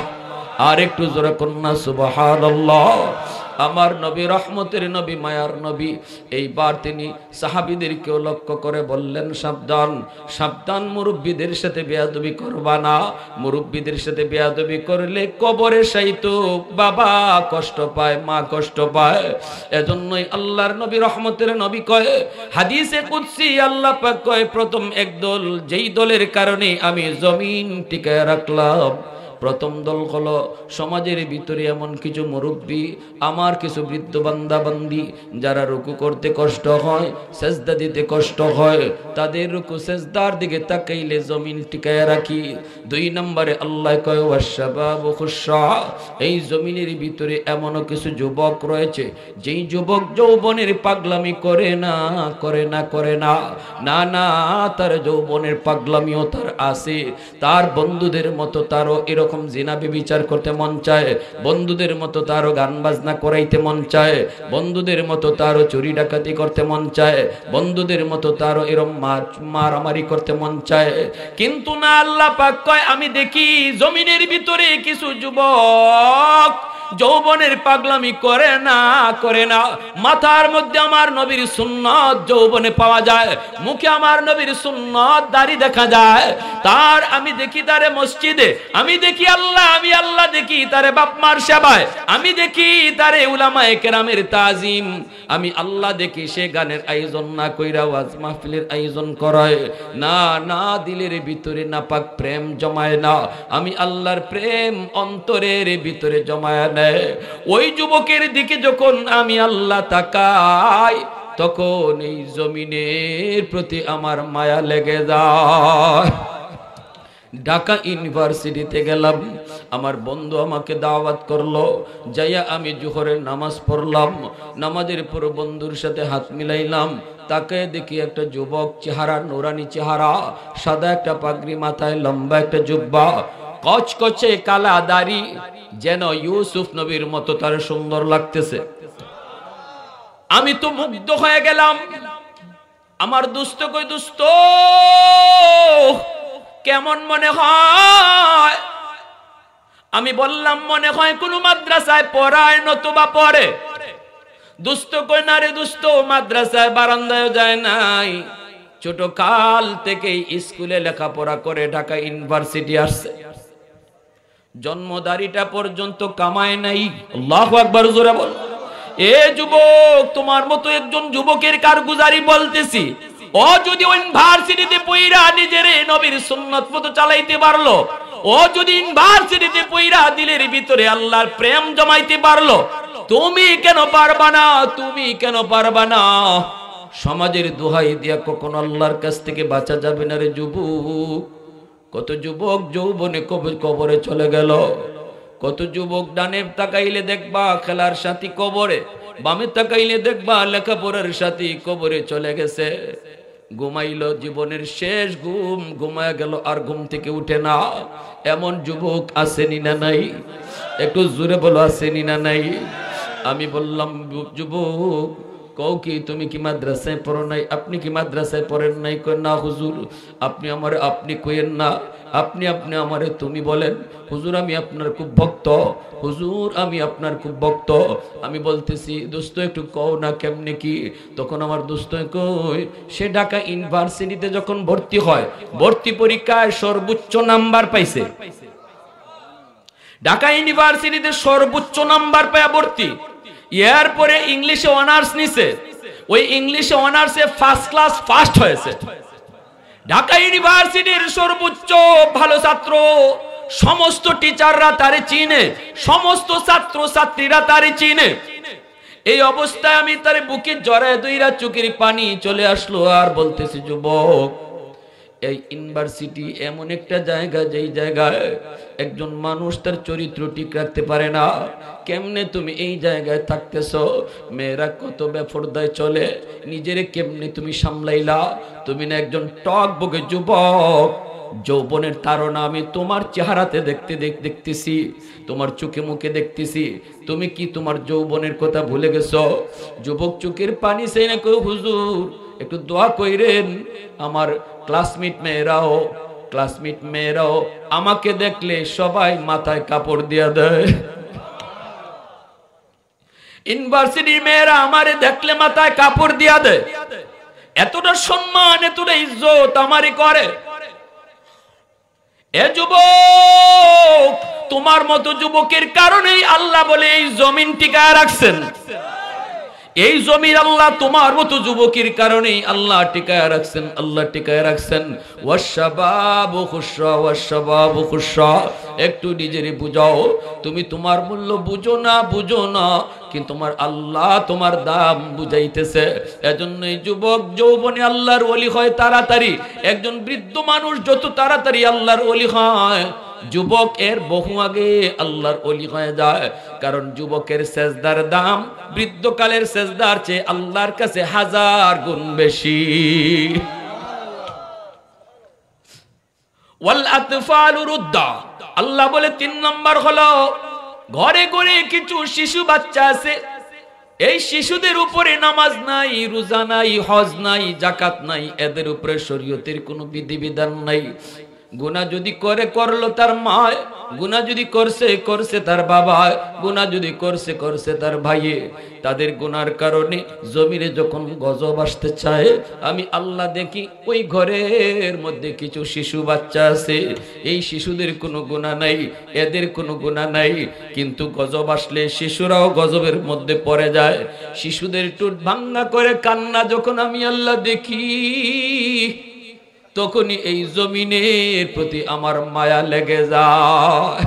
আর একটু জোরে কোন না সুবহানাল্লাহ। আমার নবী রহমতের নবী, মায়ার নবী, এইবার তিনি সাহাবীদেরকেও লক্ষ্য করে বললেন, সাবধান, সাবধান, মুরব্বীদের সাথে বেয়াদবি করবা না। মুরব্বীদের সাথে বেয়াদবি করলে কবরে সাইতো বাবা কষ্ট পায়, মা কষ্ট পায়। এজন্যই আল্লাহর নবী রহমতের নবী কয়, হাদিসে কুদসি আল্লাহ পাক কয়, প্রথম একদল, যেই দলের কারণে আমি জমিন টিকায় রাখলাম, প্রথম দল হলো সমাজের ভিতরে এমন কিছু মুরব্বী, আমার কিছু বৃদ্ধ বান্দা বান্দি, যারা রুকু করতে কষ্ট হয়, সেজদা দিতে কষ্ট হয়, তাদের রুকু সেজদার দিকে তাকাইলে জমিন টিকায় রাখি। 2 নম্বরে আল্লাহ কয়, ওয়াশাবাবু খুশা, এই জমিনের ভিতরে এমনও কিছু যুবক রয়েছে, যেই যুবক যৌবনের পাগলামি করে না, না না, তার যৌবনের পাগলামিও তার আছে। তার বন্ধুদের মতো তারও এরকম জিনা ব্যভিচার করতে মন চায়, বন্ধুদের মতো তারও গান বাজনা করাইতে মন চায়, বন্ধুদের মতো তারও চুরি ডাকাতি করতে মন চায়, বন্ধুদের মতো তারও এরকম মারামারি করতে মন চায়। কিন্তু না, আল্লাহ পাক কয়, আমি দেখি জমিনের ভিতরে কিছু যুবক যৌবনের পাগলামি করে না মাথার মধ্যে আমার নবীর সুন্নাত যৌবনে পাওয়া যায়, মুখে আমার নবীর সুন্নাত দাড়ি দেখা যায়, তার আমি দেখি তারে মসজিদে, আমি দেখি আমি আল্লাহ দেখি তারে বাপ মার সেবায়, আমি দেখি তারে উলামায়ে কেরামের তাজিম, আমি আল্লাহ দেখি সে গানের আয়োজন না কইরা ওয়াজ মাহফিলের আয়োজন করে না দিলের ভিতরে নাপাক প্রেম জমায় না, আমি আল্লাহর প্রেম অন্তরের ভিতরে জমায় নেয়। ওই যুবকের দিকে যখন আমি আল্লাহ তাকাই তখন এই জমিনের প্রতি আমার মায়া লেগে যায়। ঢাকা ইউনিভার্সিটিতে গেলাম, আমার বন্ধু আমাকে দাওয়াত করলো, যাইয়া আমি জোহরের নামাজ পড়লাম, নামাজের পর বন্ধুর সাথে হাত মিলাইলাম, তাকে দেখি একটা যুবক, চেহারা নুরানি চেহারা, সাদা একটা পাগড়ি মাথায়, লম্বা একটা জুব্বা, কচকচে কালা দাড়ি, যেন ইউসুফ নবীর মতো তার সুন্দর লাগতেছে। আমি তো মুগ্ধ হয়ে গেলাম। আমার দুস্থ কই, দুস্থ কেমন মনে হয়? আমি বললাম মনে হয় কোন মাদ্রাসায় পড়ায় নতুবা পড়ে। দুস্থ কই না রে দুস্থ, মাদ্রাসায় বারান্দায় যায় নাই, ছোট কাল থেকেই স্কুলে লেখাপড়া করে ঢাকা ইউনিভার্সিটি আসছে, জন্মদারিটা পর্যন্ত কামায় নাই। আল্লাহু আকবার, জোরে বল। এ যুবক, তোমার মতো একজন যুবকের কারগুজারি বলতেছি, ও যদি ইউনিভার্সিটিতে পড়া নিজের নবীর সুন্নাত মতো চালাইতে পারলো, ও যদি ইউনিভার্সিটিতে পড়া দিলের ভিতরে আল্লাহর প্রেম জমাইতে পারলো, তুমি কেন পারবা না? তুমি কেন পারবা না? সমাজের দোহাই দিয়া কখনো আল্লাহর কাছ থেকে বাঁচা যাবে না রে যুবক। কত যুবক যৌবনে কবরে চলে গেল, কত যুবক ডানে তাকাইলে দেখবা খেলার সাথী কবরে, বামে তাকাইলে দেখবা লেখাপড়ার সাথী কবরে চলে গেছে। ঘুমাইলো, জীবনের শেষ ঘুম ঘুমায় গেল, আর ঘুম থেকে উঠে না। এমন যুবক আসেনি না নাই? একটু জোরে বলো, আসেনি না নাই? আমি বললাম, যুবক কও কি তুমি কি মাদ্রাসায় পড়ো নাই? আপনি কি মাদ্রাসায় পড়েন নাই? কই না হুজুর। আপনি আমারে আপনি কইেন না, আপনি আমারে তুমি বলেন। হুজুর আমি আপনার খুব ভক্ত, হুজুর আমি আপনার খুব ভক্ত। আমি বলতেছি দোস্ত একটু কও না কেমনে কি? তখন আমার দোস্ত কই, সে ঢাকা ইউনিভার্সিটিতে যখন ভর্তি হয়, ভর্তি পরীক্ষায় সর্বোচ্চ নাম্বার পাইছে। ঢাকা ইউনিভার্সিটিতে সর্বোচ্চ নাম্বার পায় ভর্তি। এরপরে ইংলিশে অনার্স নিছে, ওই ইংলিশে অনার্সে ফার্স্ট ক্লাস ফার্স্ট হয়েছে। ঢাকা ইউনিভার্সিটির সর্বোচ্চ ভালো ছাত্র, সমস্ত টিচাররা তারে চিনে, সমস্ত ছাত্র ছাত্রীরা তারে চিনে। এই অবস্থায় আমি তারে বুকে জড়ায় ধইরা চোখের পানি চলে আসলো, আর বলতেছি যুবক, এই ইউনিভার্সিটি এমন একটা জায়গা, যেই জায়গায় একজন মানুষ তার চরিত্র ঠিক রাখতে পারে না। কেমনে তুমি এই জায়গায় থাকতেছো? মেয়েরা কত বেপরদায় চলে, নিজেরে কেমনে তুমি সামলাইলা? তুমি না একজন টক বগে যুবক, যৌবনের তাড়না আমি তোমার চেহারাতে দেখতেছি, তোমার চোখে মুখে দেখতেছি। তুমি কি তোমার যৌবনের কথা ভুলে গেছো? যুবক চোখের পানি সেই না কই, হুজুর একটু দোয়া কইরেন। আমার ক্লাসমেট মেয়েরাও আমাকে দেখলে সবাই মাথায় কাপড় দিয়া দেয়। ইউনিভার্সিটির মেয়েরা আমারে দেখলে মাথায় কাপড় দিয়া দেয়। এতটা সম্মান, এতটা ইজ্জত আমারে করে। এ যুবক, তোমার মতো যুবকের কারণেই আল্লাহ বলে এই জমিন টিকায় রাখছেন। এই জমির আল্লাহ তোমার মতো যুবকের কারণেই আল্লাহ টিকায় রাখছেন, আল্লাহ টিকায় রাখছেন। ওয়াশবাবু খুশরা, ওয়াশবাবু খুশরা। একটু নিজেরে বুঝাও, তুমি তোমার মূল্য বুঝো না, কিন্তু তোমার আল্লাহ তোমার দাম বুঝাইতেছে। এজন্যই যুবক যৌবনে আল্লাহর ওলি হয় তাড়াতাড়ি। একজন বৃদ্ধ মানুষ যত তাড়াতাড়ি আল্লাহর ওলি হয়, যুবক এর বহু আগে আল্লাহর ওলি হয়ে যায়। কারণ যুবকের সেজদার দাম বৃদ্ধকালের সেজদার চেয়ে আল্লাহর কাছে 1000 গুণ বেশি। ওয়াল আতফালু রুদ্দা, আল্লাহ বলে 3 নম্বর হলো, ঘরে ঘরে কিছু শিশু বাচ্চা আছে, এই শিশুদের উপরে নামাজ নাই, রোজা নাই, হজ নাই, যাকাত নাই, এদের উপরে শরীয়তের কোনো বিধিবিধান নাই। গুনাহ যদি করলো তার মা, গুনাহ যদি করছে তার বাবা, গুনাহ যদি করছে তার ভাই, তাদের গুনার কারণে জমিনে যখন গজব আসতে চায়, আমি আল্লাহ দেখি ওই ঘরের মধ্যে কিছু শিশু বাচ্চা আছে, এই শিশুদের কোনো গুনাহ নাই, এদের কোনো গুনাহ নাই, কিন্তু গজব আসলে শিশুরাও গজবের মধ্যে পড়ে যায়। শিশুদের টুট ভাঙ্গা করে কান্না যখন আমি আল্লাহ দেখি, তখনই এই জমিনের প্রতি আমার মায়া লেগে যায়।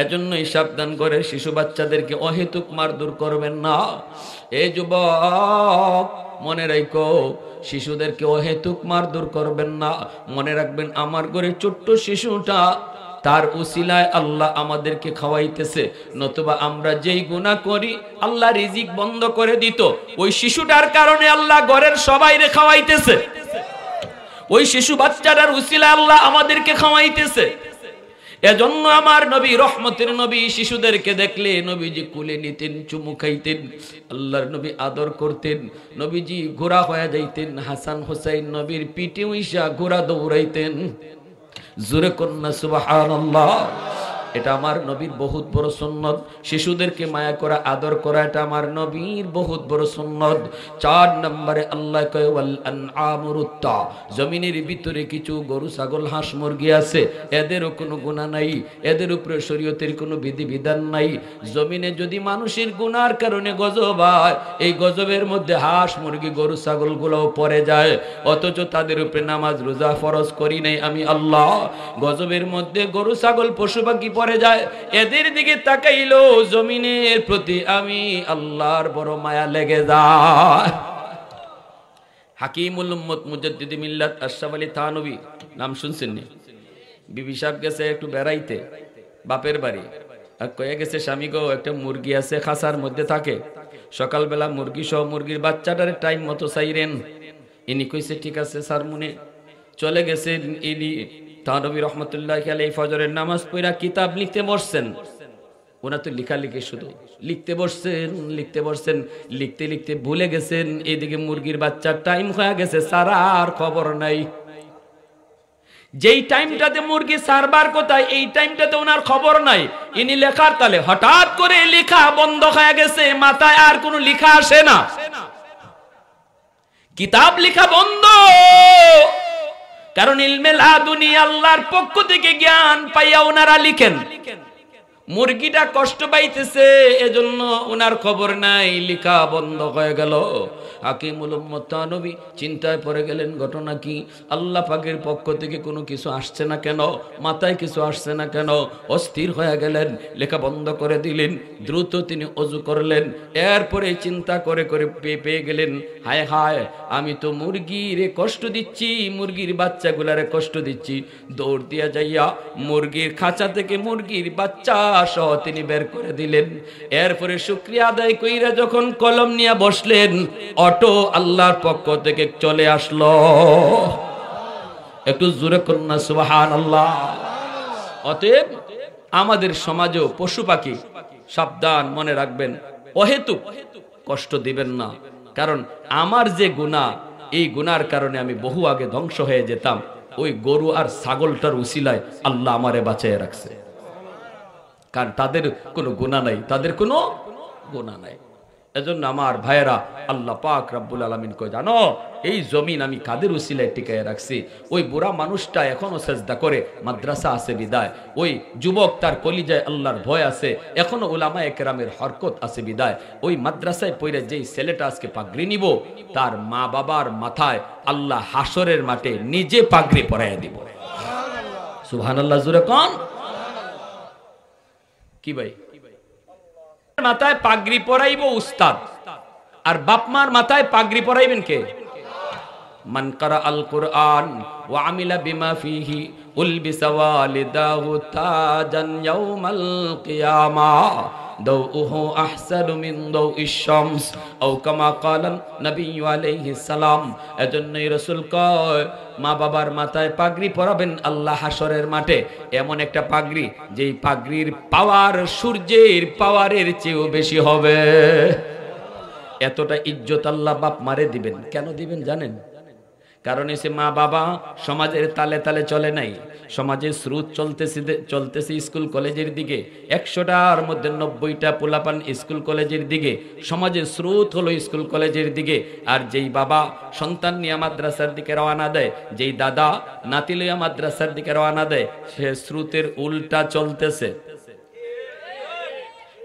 এজন্যই সাবধান করে শিশু বাচ্চাদেরকে অহেতুক মারধর করবেন না। এই যুবক মনে রাখো, শিশুদেরকে অহেতুক মারধর করবেন না। মনে রাখবেন আমার ঘরে ছোট্ট শিশুটা, তার উসিলায় আল্লাহ আমাদেরকে খাওয়াইতেছে, নতুবা আমরা যেই গুনাহ করি আল্লাহ রিজিক বন্ধ করে দিত। ওই শিশুটার কারণে আল্লাহ ঘরের সবাইরে খাওয়াইতেছে, ওই শিশু বাচ্চাটার উসিলায় আল্লাহ আমাদেরকে খাওয়াইতেছে। এজন্য আমার নবী, রহমতের নবী, শিশুদেরকে দেখলে নবীজি কুলে নিতেন, চুমু খাইতেন, আল্লাহর নবী আদর করতেন। নবীজি ঘোড়া হয়ে যাইতেন, হাসান হোসাইন নবীর পিঠে উইসা ঘোড়া দৌড়াইতেন। জোরে কন্যা সুবহানাল্লাহ। এটা আমার নবীর বহুত বড় সুন্নত। শিশুদেরকে মায়া করা, আদর করা, এটা আমার নবীর বহুত বড় সুন্নত। 4 নম্বরে আল্লাহ কয় ওয়াল আনআমুরুত্তা, জমিনের ভিতরে কিছু গরু ছাগল হাঁস মুরগি আছে, এদেরও কোনো গুনাহ নাই, এদের উপরে শরীয়তের কোনো বিধি বিধান নাই। জমিনে যদি মানুষের গুনার কারণে গজব হয়, এই গজবের মধ্যে হাঁস মুরগি গরু ছাগল গুলোও পড়ে যায়, অথচ তাদের উপরে নামাজ রোজা ফরজ করি নাই আমি আল্লাহ। গজবের মধ্যে গরু ছাগল পশু পাখি পড়ে যায়, এদের দিকে তাকাইলো জমিনের প্রতি আমি আল্লাহর বড় মায়া লেগে যায়। হাকিমুল উম্মত মুজাদ্দিদি মিল্লাত আশরাফ আলী থানভী নাম শুনছেন নি? বিবি সাহেব গেছে একটু বেড়াইতে বাপের বাড়ি, আর কয়ে গেছে স্বামী গো একটা মুরগি আছে খাসার মধ্যে থাকে, সকালবেলা মুরগি সহ মুরগির বাচ্চাটার টাইম মতো চাইরেন। ইনি কইছে ঠিক আছে স্যার, মনে চলে গেছেন। ইনি থানভী রহমতুল্লাহি আলাইহি ফজরের নামাজ পড়া কিতাব লিখতে বসছেন। ওনা তো লেখালেখি শুধু লিখতে বসছেন, লিখতে লিখতে ভুলে গেছেন এদিকে মুরগির বাচ্চার টাইম হয়ে গেছে, সারার খবর নাই। যেই টাইমটাতে মুরগি সারবার কোথায়, এই টাইমটাতে ওনার খবর নাই। ইনি লেখার তালে হঠাৎ করে লেখা বন্ধ হয়ে গেছে, মাথায় আর কোনো লেখা আসে না, কিতাব লেখা বন্ধ। কারণ ইলমে লাদুনি, আল্লাহর পক্ষ থেকে জ্ঞান পাইয়া ওনারা লিখেন। মুরগিটা কষ্ট পাইতেছে, এজন্য ওনার খবর নাই, লেখা বন্ধ হয়ে গেল। হাকিমুল উম্মত থানভী চিন্তায় পড়ে গেলেন, ঘটনা কি? আল্লাহ পাকের পক্ষ থেকে কোনো কিছু আসছে না কেন, মাথায় কিছু আসছে না কেন? অস্থির হয়ে গেলেন, লেখা বন্ধ করে দিলেন। দ্রুত তিনি ওযু করলেন, এরপরে চিন্তা করে করে পেয়ে গেলেন, হায় হায় আমি তো মুরগিরে কষ্ট দিচ্ছি, মুরগির বাচ্চাগুলারে কষ্ট দিচ্ছি। দৌড় দিয়া যাইয়া মুরগির খাঁচা থেকে মুরগির বাচ্চা সহ তিনি বের করে দিলেন। এরপরে শুকরিয়া আদায় কইরা যখন কলম নিয়ে বসলেন, অটো আল্লাহর পক্ষ থেকে চলে আসলো। একটু জোরে কন্যা সুবহানাল্লাহ। অতএব আমাদের সমাজেও পশু পাখি সাবধান, মনে রাখবেন অহেতুক কষ্ট দিবেন না। কারণ আমার যে গুনাহ, এই গুনার কারণে আমি বহু আগে ধ্বংস হয়ে যেতাম, ওই গরু আর ছাগলটার উসিলায় আল্লাহ আমারে বাঁচিয়ে রাখছে। কারণ তাদের কোনো গুনাহ নাই, তাদের কোনো গুনাহ নাই। এজন্য আমার ভাইয়েরা, আল্লাহ পাক রব্বুল আলামিন কয় জানো এই জমিন আমি কাদের উসিলায় টিকায় রাখছি? ওই বুড়া মানুষটা এখনো সেজদা করে, মাদ্রাসা আছে বিদায়। ওই যুবক তার কলিজায় আল্লাহর ভয় আছে, এখনো উলামায়ে কেরামের হরকত আছে বিদায়। ওই মাদ্রাসায় পড়ে যেই ছেলেটা আজকে পাগড়ি নিব, তার মা বাবার মাথায় আল্লাহ হাসরের মাঠে নিজে পাগড়ি পরাইয়া দিব। সুবহানাল্লাহ, জোরে কোন কি ভাই? মাথায় পাগড়ি পরাইব উস্তাদ, আর বাপমার মাথায় পাগড়ি পরাইবেন কে? মান কারা আল কুরআন ওয়া আমিলা বিমা ফিহি উলবিসা ওয়ালিদাহু তাজান ইয়াউমাল কিয়ামাহ দাউহু আহসানু মিন দাউইশ শামস আও কামা ক্বালান নবী আলাইহিস সালাম। এজন্যই রাসূল কয় মা বাবার মাথায় পাগড়ি পরাবেন আল্লাহ হাসরের মাঠে, এমন একটা পাগড়ি যেই পাগড়ির পাওয়ার সূর্যের পাওয়ারের চেয়েও বেশি হবে। এতটা ইজ্জত আল্লাহ বাপ মারে দিবেন। কেন দিবেন জানেন? কারণ এসে মা বাবা সমাজের তালে তালে চলে নাই, সমাজের স্রোত চলতেছে স্কুল কলেজের দিকে, 100টার মধ্যে 90টা পোলাপান স্কুল কলেজের দিকে, সমাজের স্রোত হলো স্কুল কলেজের দিকে। আর যেই বাবা সন্তান নিয়ে মাদ্রাসার দিকে রওনা দেয়, যেই দাদা নাতি লইয়া মাদ্রাসার দিকে রওনা দেয়, সে স্রোতের উল্টা চলতেছে।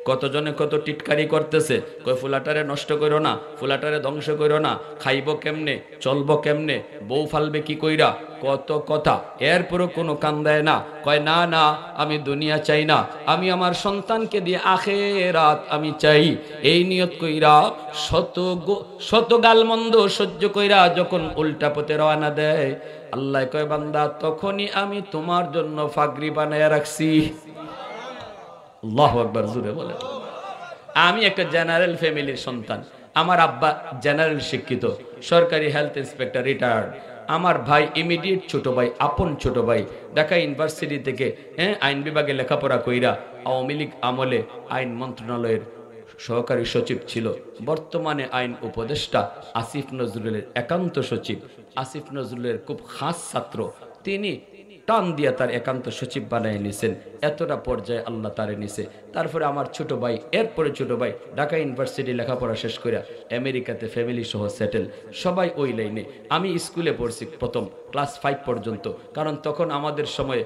কতজনে কত টিটকারি করতেছে, কই ফুলাটারে নষ্ট করো না, ফুলাটারে ধ্বংস করো না, খাইবো কেমনে, চলবো কেমনে, বউ ফালবে কি কইরা, কত কথা। এরপরও কোনো কান দেয় না, কয় না না আমি দুনিয়া চাই না, আমি আমার সন্তানকে দিয়ে আখিরাত আমি চাই। এই নিয়ত কইরা শত গালমন্দ সহ্য কইরা যখন উল্টা পথে রওনা দেয়, আল্লাহ কয় বান্দা তখনই আমি তোমার জন্য ফাগরি বানায়া রাখছি। আল্লাহু আকবার, জোরে বলে। আমি একটা জেনারেল ফ্যামিলির সন্তান, আমার আব্বা জেনারেল শিক্ষিত, সরকারি হেলথ ইন্সপেক্টর রিটায়ার্ড। আমার ভাই ইমিডিয়েট ছোট ভাই, আপন ছোট ভাই, ঢাকা ইউনিভার্সিটি থেকে আইন বিভাগে লেখাপড়া কইরা আওয়ামী লীগ আমলে আইন মন্ত্রণালয়ের সহকারী সচিব ছিল, বর্তমানে আইন উপদেষ্টা, আসিফ নজরুলের একান্ত সচিব, আসিফ নজরুলের খুব খাস ছাত্র, তিনি টান দিয়া তার একান্ত সচিব বানায় নিছেন। এতটা পর্যায়ে আল্লাহ তারে নিছে। তারপরে আমার ছোট ভাই, এরপরে ছোট ভাই ঢাকা ইউনিভার্সিটি লেখাপড়া শেষ করে আমেরিকাতে ফ্যামিলি সহ সেটেল, সবাই ওই লাইনে। আমি স্কুলে পড়ছি প্রথম ক্লাস 5 পর্যন্ত, কারণ তখন আমাদের সময়ে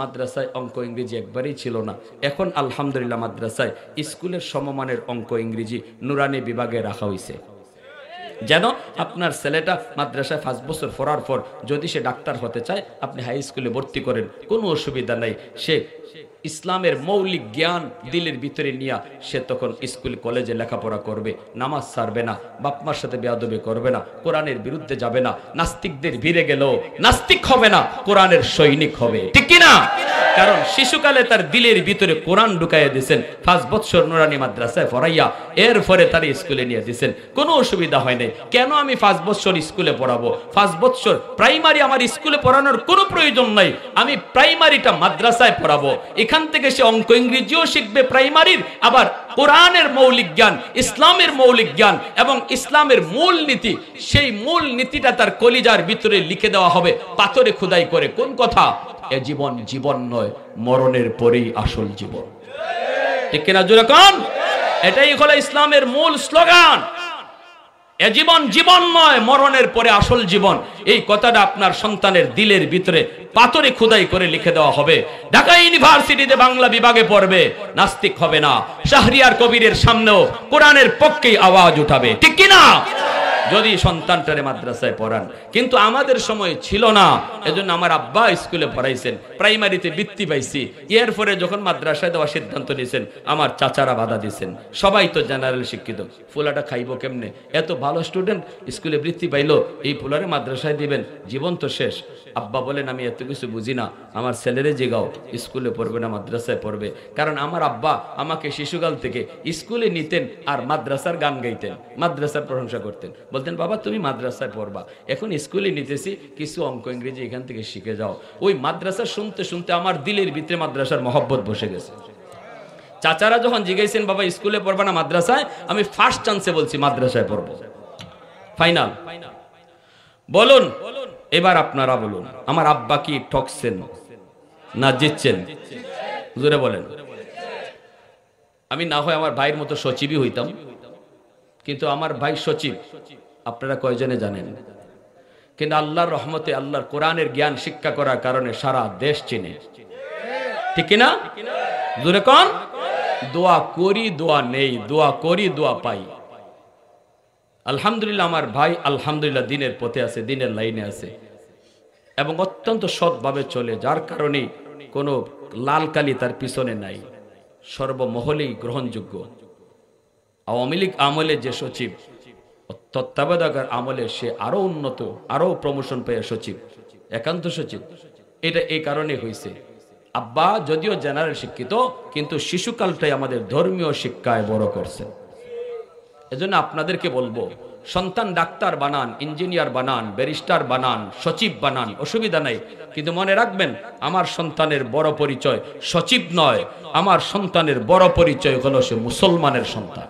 মাদ্রাসায় অঙ্ক ইংরেজি একবারই ছিল না। এখন আলহামদুলিল্লাহ মাদ্রাসায় স্কুলের সমমানের অঙ্ক ইংরেজি নুরানি বিভাগে রাখা হয়েছে, যেন আপনার ছেলেটা মাদ্রাসায় 5 বছর পড়ার পর যদি সে ডাক্তার হতে চায় আপনি হাই স্কুলে ভর্তি করেন, কোনো অসুবিধা নাই। সে ইসলামের মৌলিক জ্ঞান দিলের ভিতরে নিয়ে সে তখন স্কুল কলেজে লেখাপড়া করবে, নামাজ ছাড়বে না, বাপমার সাথে বেয়াদবি করবে না, কোরআনের বিরুদ্ধে যাবে না, নাস্তিকদের ভিড়ে গেলেও নাস্তিক হবে না, কোরআনের সৈনিক হবে, ঠিক কি না? কারণ শিশুকালে তার দিলের ভিতরে কোরআন ঢুকাইয়া দিয়েছেন, 5 বছর নুরানি মাদ্রাসায় পড়াইয়া এরপরে তার স্কুলে নিয়ে দিয়েছেন, কোনো অসুবিধা হয় নাই। কেন আমি 5 বছর স্কুলে পড়াবো? 5 বছর প্রাইমারি আমার স্কুলে পড়ানোর কোনো প্রয়োজন নাই, আমি প্রাইমারিটা মাদ্রাসায় পড়াবো। এখান থেকে সে অঙ্ক ইংরেজিও শিখবে প্রাইমারির, আবার কোরআনের মৌলিক জ্ঞান, ইসলামের মৌলিক জ্ঞান এবং ইসলামের মূল নীতি, সেই মূল নীতিটা তার কলিজার ভিতরে লিখে দেওয়া হবে পাথরে খোদাই করে। কোন কথা? এ জীবন জীবন নয়, মরণের পরেই আসল জীবন, ঠিক কিনা জোরে কোন? এটাই হলো ইসলামের মূল স্লোগান, এ জীবন জীবন নয়, মরণের পরে আসল জীবন। এই কথাটা আপনার সন্তানের দিলের ভিতরে পাথরে খোদাই করে লিখে দেওয়া হবে। ঢাকা ইউনিভার্সিটিতে বাংলা বিভাগে পড়বে, নাস্তিক হবে না, শাহরিয়ার কবিরের সামনেও কোরআনের পক্ষেই আওয়াজ উঠাবে, ঠিক কিনা? যদি সন্তানটারে মাদ্রাসায় পড়ান। কিন্তু আমাদের সময় ছিল না, এজন্য আমার আব্বা স্কুলে পড়াইছেন, প্রাইমারিতে বৃত্তি পাইছি, এরপরে যখন মাদ্রাসায় দেওয়ার সিদ্ধান্ত নিয়েছেন আমার চাচারা বাধা দিয়েছেন। সবাই তো জেনারেল শিক্ষিত, ফুলাটা খাইবো কেমনে? এত ভালো স্টুডেন্ট স্কুলে বৃত্তি পাইলো, এই ফুলারে মাদ্রাসায় দিবেন, জীবন তো শেষ। আব্বা বলেন আমি এত কিছু বুঝি না, আমার ছেলেরে জিগাও স্কুলে পড়বে না মাদ্রাসায় পড়বে। কারণ আমার আব্বা আমাকে শিশুকাল থেকে স্কুলে নিতেন আর মাদ্রাসার গান গাইতেন, মাদ্রাসার প্রশংসা করতেন, বলতেন বাবা তুমি মাদ্রাসায় পড়বা, এখন স্কুলে নিতেছি, কিছু অঙ্ক ইংরেজি এখান থেকে শিখে যাও। ওই মাদ্রাসা শুনতে শুনতে আমার দিলের ভিতরে মাদ্রাসার মহব্বত বসে গেছে। চাচারা যখন জিজ্ঞাসেন বাবা স্কুলে পড়বা না মাদ্রাসায়, আমি ফার্স্ট চান্সে বলছি মাদ্রাসায় পড়বো, ফাইনাল। বলুন এবার আপনারা বলুন, আমার আব্বা কি ঠকছেন না জিতছেন? জোরে বলেন। আমি না হয় আমার ভাইয়ের মতো সচিবই হইতাম, কিন্তু আমার ভাই সচিব আপনারা কয়জনে জানেন? কিন্তু আল্লাহর রহমতে, আল্লাহর কোরআনের জ্ঞান শিক্ষা করার কারণে সারা দেশ চিনে, ঠিক কিনা? জোরে কোন? দোয়া করি দোয়া নেই, দোয়া করি দোয়া পাই। আলহামদুলিল্লাহ আমার ভাই আলহামদুলিল্লাহ দিনের পথে আছে, দিনের লাইনে আছে এবং অত্যন্ত সৎভাবে চলে, যার কারণে কোনো লাল কালি তার পিছনে নাই, সর্বমহলেই গ্রহণযোগ্য। আওয়ামী লীগ আমলে যে সচিব, তত্ত্বাবধায়কের আমলে সে আরো উন্নত, আরো প্রমোশন পেয়ে সচিব, একান্ত সচিব। এটা এই কারণে হয়েছে, আব্বা যদিও জেনারেল শিক্ষিত কিন্তু শিশুকালটাই আমাদের ধর্মীয় শিক্ষায় বড় করছে। এজন্য আপনাদেরকে বলবো, সন্তান ডাক্তার বানান, ইঞ্জিনিয়ার বানান, ব্যারিস্টার বানান, সচিব বানান, অসুবিধা নাই, কিন্তু মনে রাখবেন আমার সন্তানের বড় পরিচয় সচিব নয়, আমার সন্তানের বড় পরিচয় হলো সে মুসলমানের সন্তান।